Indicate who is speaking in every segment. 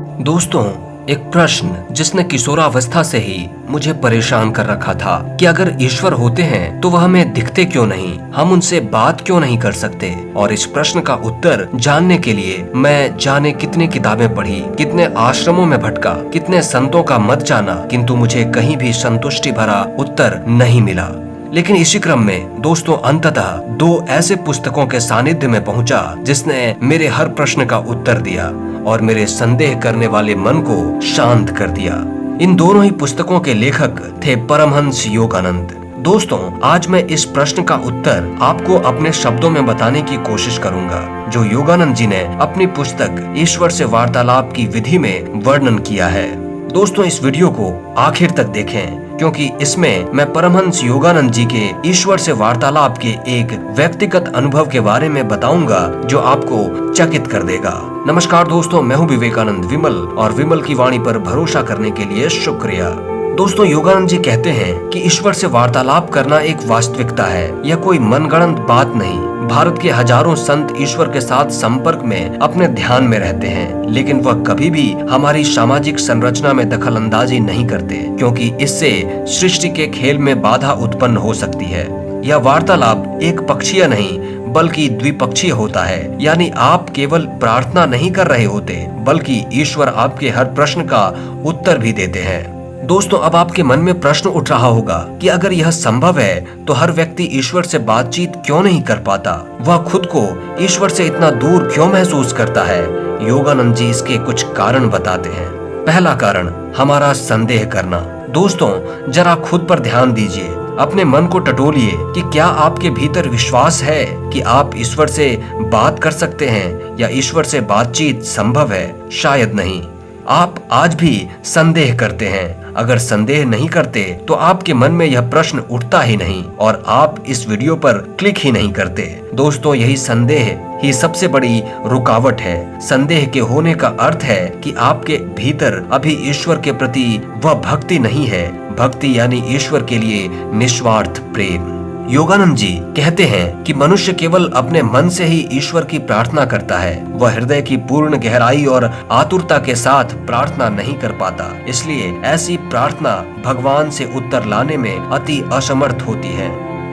Speaker 1: दोस्तों, एक प्रश्न जिसने किशोरावस्था से ही मुझे परेशान कर रखा था कि अगर ईश्वर होते हैं तो वह हमें दिखते क्यों नहीं, हम उनसे बात क्यों नहीं कर सकते। और इस प्रश्न का उत्तर जानने के लिए मैं जाने कितनी किताबें पढ़ी, कितने आश्रमों में भटका, कितने संतों का मत जाना, किंतु मुझे कहीं भी संतुष्टि भरा उत्तर नहीं मिला। लेकिन इसी क्रम में दोस्तों अंततः दो ऐसे पुस्तकों के सानिध्य में पहुंचा जिसने मेरे हर प्रश्न का उत्तर दिया और मेरे संदेह करने वाले मन को शांत कर दिया। इन दोनों ही पुस्तकों के लेखक थे परमहंस योगानंद। दोस्तों, आज मैं इस प्रश्न का उत्तर आपको अपने शब्दों में बताने की कोशिश करूंगा जो योगानंद जी ने अपनी पुस्तक ईश्वर से वार्तालाप की विधि में वर्णन किया है। दोस्तों, इस वीडियो को आखिर तक देखें क्योंकि इसमें मैं परमहंस योगानंद जी के ईश्वर से वार्तालाप के एक व्यक्तिगत अनुभव के बारे में बताऊंगा जो आपको चकित कर देगा। नमस्कार दोस्तों, मैं हूं विवेकानंद विमल और विमल की वाणी पर भरोसा करने के लिए शुक्रिया। दोस्तों, योगानंद जी कहते हैं कि ईश्वर से वार्तालाप करना एक वास्तविकता है, यह कोई मनगढ़ंत बात नहीं। भारत के हजारों संत ईश्वर के साथ संपर्क में अपने ध्यान में रहते हैं, लेकिन वह कभी भी हमारी सामाजिक संरचना में दखल अंदाजी नहीं करते क्योंकि इससे सृष्टि के खेल में बाधा उत्पन्न हो सकती है। यह वार्तालाप एक पक्षीय नहीं बल्कि द्विपक्षीय होता है, यानी आप केवल प्रार्थना नहीं कर रहे होते बल्कि ईश्वर आपके हर प्रश्न का उत्तर भी देते हैं। दोस्तों, अब आपके मन में प्रश्न उठ रहा होगा कि अगर यह संभव है तो हर व्यक्ति ईश्वर से बातचीत क्यों नहीं कर पाता, वह खुद को ईश्वर से इतना दूर क्यों महसूस करता है। योगानंद जी इसके कुछ कारण बताते हैं। पहला कारण, हमारा संदेह करना। दोस्तों, जरा खुद पर ध्यान दीजिए, अपने मन को टटोलिए कि क्या आपके भीतर विश्वास है कि आप ईश्वर से बात कर सकते हैं या ईश्वर से बातचीत संभव है। शायद नहीं। आप आज भी संदेह करते हैं। अगर संदेह नहीं करते तो आपके मन में यह प्रश्न उठता ही नहीं और आप इस वीडियो पर क्लिक ही नहीं करते। दोस्तों, यही संदेह ही सबसे बड़ी रुकावट है। संदेह के होने का अर्थ है कि आपके भीतर अभी ईश्वर के प्रति वह भक्ति नहीं है। भक्ति यानी ईश्वर के लिए निस्वार्थ प्रेम। योगानंद जी कहते हैं कि मनुष्य केवल अपने मन से ही ईश्वर की प्रार्थना करता है। वह हृदय की पूर्ण गहराई और आतुरता के साथ प्रार्थना नहीं कर पाता, इसलिए ऐसी प्रार्थना भगवान से उत्तर लाने में अति असमर्थ होती है।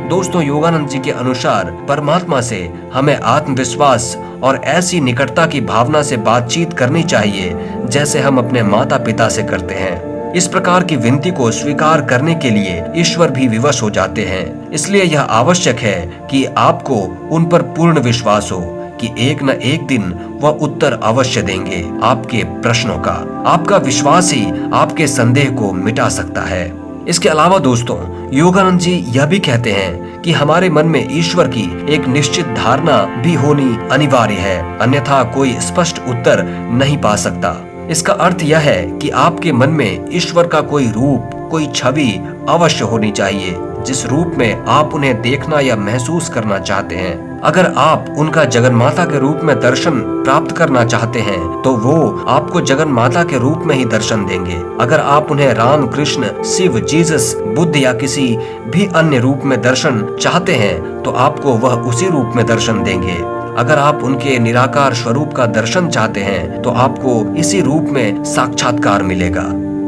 Speaker 1: दोस्तों, योगानंद जी के अनुसार परमात्मा से हमें आत्मविश्वास और ऐसी निकटता की भावना से बातचीत करनी चाहिए जैसे हम अपने माता पिता से करते हैं। इस प्रकार की विनती को स्वीकार करने के लिए ईश्वर भी विवश हो जाते हैं। इसलिए यह आवश्यक है कि आपको उन पर पूर्ण विश्वास हो कि एक न एक दिन वह उत्तर अवश्य देंगे आपके प्रश्नों का। आपका विश्वास ही आपके संदेह को मिटा सकता है। इसके अलावा दोस्तों, योगानंद जी यह भी कहते हैं कि हमारे मन में ईश्वर की एक निश्चित धारणा भी होनी अनिवार्य है, अन्यथा कोई स्पष्ट उत्तर नहीं पा सकता। इसका अर्थ यह है कि आपके मन में ईश्वर का कोई रूप, कोई छवि अवश्य होनी चाहिए जिस रूप में आप उन्हें देखना या महसूस करना चाहते हैं। अगर आप उनका जगन्माता के रूप में दर्शन प्राप्त करना चाहते हैं तो वो आपको जगन्माता के रूप में ही दर्शन देंगे। अगर आप उन्हें राम, कृष्ण, शिव, जीसस, बुद्ध या किसी भी अन्य रूप में दर्शन चाहते हैं तो आपको वह उसी रूप में दर्शन देंगे। अगर आप उनके निराकार स्वरूप का दर्शन चाहते हैं तो आपको इसी रूप में साक्षात्कार मिलेगा।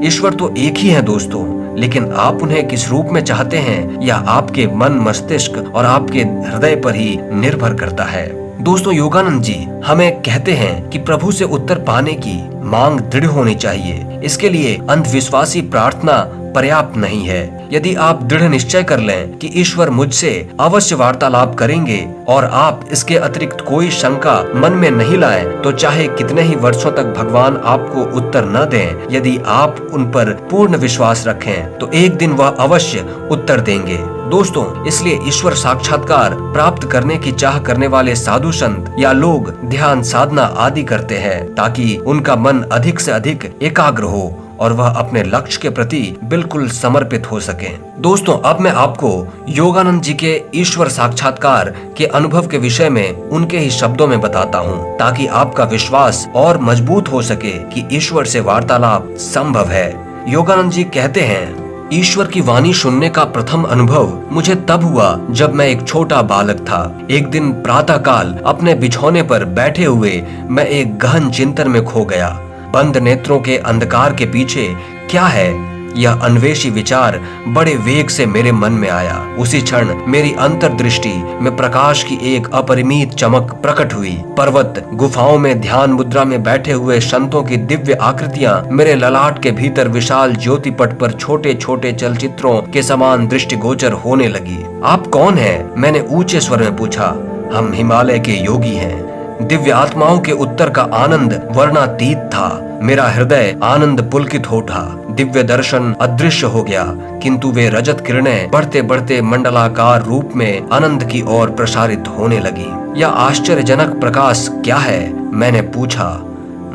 Speaker 1: ईश्वर तो एक ही है दोस्तों, लेकिन आप उन्हें किस रूप में चाहते हैं या आपके मन, मस्तिष्क और आपके हृदय पर ही निर्भर करता है। दोस्तों, योगानंद जी हमें कहते हैं कि प्रभु से उत्तर पाने की मांग दृढ़ होनी चाहिए। इसके लिए अंधविश्वासी प्रार्थना पर्याप्त नहीं है। यदि आप दृढ़ निश्चय कर लें कि ईश्वर मुझसे अवश्य वार्तालाप करेंगे और आप इसके अतिरिक्त कोई शंका मन में नहीं लाएं, तो चाहे कितने ही वर्षों तक भगवान आपको उत्तर न दें, यदि आप उन पर पूर्ण विश्वास रखें तो एक दिन वह अवश्य उत्तर देंगे। दोस्तों, इसलिए ईश्वर साक्षात्कार प्राप्त करने की चाह करने वाले साधु संत या लोग ध्यान, साधना आदि करते हैं ताकि उनका मन अधिक से अधिक एकाग्र हो और वह अपने लक्ष्य के प्रति बिल्कुल समर्पित हो सके। दोस्तों, अब मैं आपको योगानंद जी के ईश्वर साक्षात्कार के अनुभव के विषय में उनके ही शब्दों में बताता हूँ ताकि आपका विश्वास और मजबूत हो सके कि ईश्वर से वार्तालाप संभव है। योगानंद जी कहते हैं, ईश्वर की वाणी सुनने का प्रथम अनुभव मुझे तब हुआ जब मैं एक छोटा बालक था। एक दिन प्रातःकाल अपने बिछौने पर बैठे हुए मैं एक गहन चिंतन में खो गया। बंद नेत्रों के अंधकार के पीछे क्या है, यह अन्वेषी विचार बड़े वेग से मेरे मन में आया। उसी क्षण मेरी अंतर्दृष्टि में प्रकाश की एक अपरिमित चमक प्रकट हुई। पर्वत गुफाओं में ध्यान मुद्रा में बैठे हुए संतों की दिव्य आकृतियां मेरे ललाट के भीतर विशाल ज्योतिपट पर छोटे छोटे चलचित्रों के समान दृष्टिगोचर होने लगी। आप कौन हैं? मैंने ऊंचे स्वर में पूछा। हम हिमालय के योगी हैं। दिव्य आत्माओं के उत्तर का आनंद वर्णातीत था। मेरा हृदय आनंद पुलकित हो उठा। दिव्य दर्शन अदृश्य हो गया, किंतु वे रजत किरणें बढ़ते बढ़ते मंडलाकार रूप में आनंद की ओर प्रसारित होने लगी। यह आश्चर्यजनक प्रकाश क्या है? मैंने पूछा।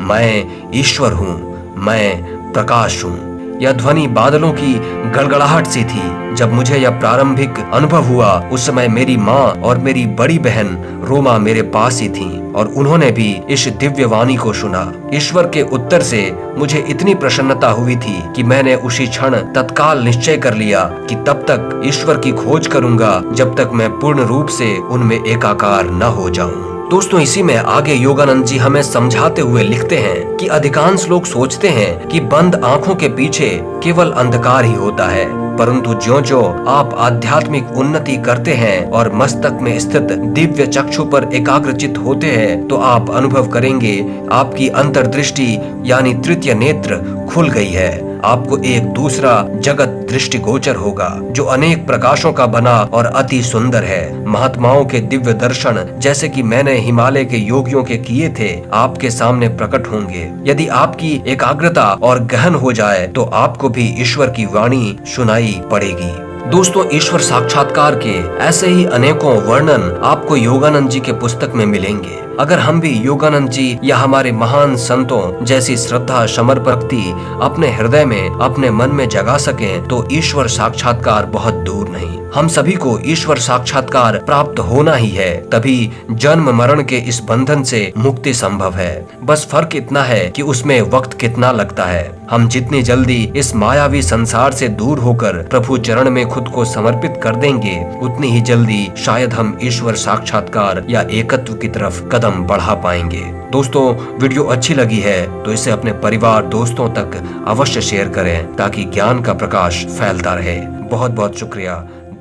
Speaker 1: मैं ईश्वर हूँ, मैं प्रकाश हूँ। यह ध्वनि बादलों की गड़गड़ाहट सी थी। जब मुझे यह प्रारंभिक अनुभव हुआ, उस समय मेरी माँ और मेरी बड़ी बहन रोमा मेरे पास ही थीं और उन्होंने भी इस दिव्य वाणी को सुना। ईश्वर के उत्तर से मुझे इतनी प्रसन्नता हुई थी कि मैंने उसी क्षण तत्काल निश्चय कर लिया कि तब तक ईश्वर की खोज करूंगा जब तक मैं पूर्ण रूप से उनमें एकाकार न हो जाऊं। दोस्तों, इसी में आगे योगानंद जी हमें समझाते हुए लिखते हैं कि अधिकांश लोग सोचते हैं कि बंद आंखों के पीछे केवल अंधकार ही होता है, परंतु ज्यों-ज्यों आप आध्यात्मिक उन्नति करते हैं और मस्तक में स्थित दिव्य चक्षु पर एकाग्रचित होते हैं, तो आप अनुभव करेंगे आपकी अंतर्दृष्टि यानी तृतीय नेत्र खुल गई है। आपको एक दूसरा जगत दृष्टिगोचर होगा जो अनेक प्रकाशों का बना और अति सुंदर है। महात्माओं के दिव्य दर्शन, जैसे कि मैंने हिमालय के योगियों के किए थे, आपके सामने प्रकट होंगे। यदि आपकी एकाग्रता और गहन हो जाए तो आपको भी ईश्वर की वाणी सुनाई पड़ेगी। दोस्तों, ईश्वर साक्षात्कार के ऐसे ही अनेकों वर्णन आपको योगानंद जी के पुस्तक में मिलेंगे। अगर हम भी योगानंद जी या हमारे महान संतों जैसी श्रद्धा समर्पणति अपने हृदय में, अपने मन में जगा सकें, तो ईश्वर साक्षात्कार बहुत दूर नहीं। हम सभी को ईश्वर साक्षात्कार प्राप्त होना ही है, तभी जन्म मरण के इस बंधन से मुक्ति संभव है। बस फर्क इतना है कि उसमें वक्त कितना लगता है। हम जितनी जल्दी इस मायावी संसार से दूर होकर प्रभु चरण में खुद को समर्पित कर देंगे, उतनी ही जल्दी शायद हम ईश्वर साक्षात्कार या एकत्व की तरफ कदम बढ़ा पाएंगे। दोस्तों, वीडियो अच्छी लगी है तो इसे अपने परिवार दोस्तों तक अवश्य शेयर करें ताकि ज्ञान का प्रकाश फैलता रहे। बहुत बहुत शुक्रिया,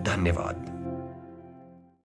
Speaker 1: धन्यवाद।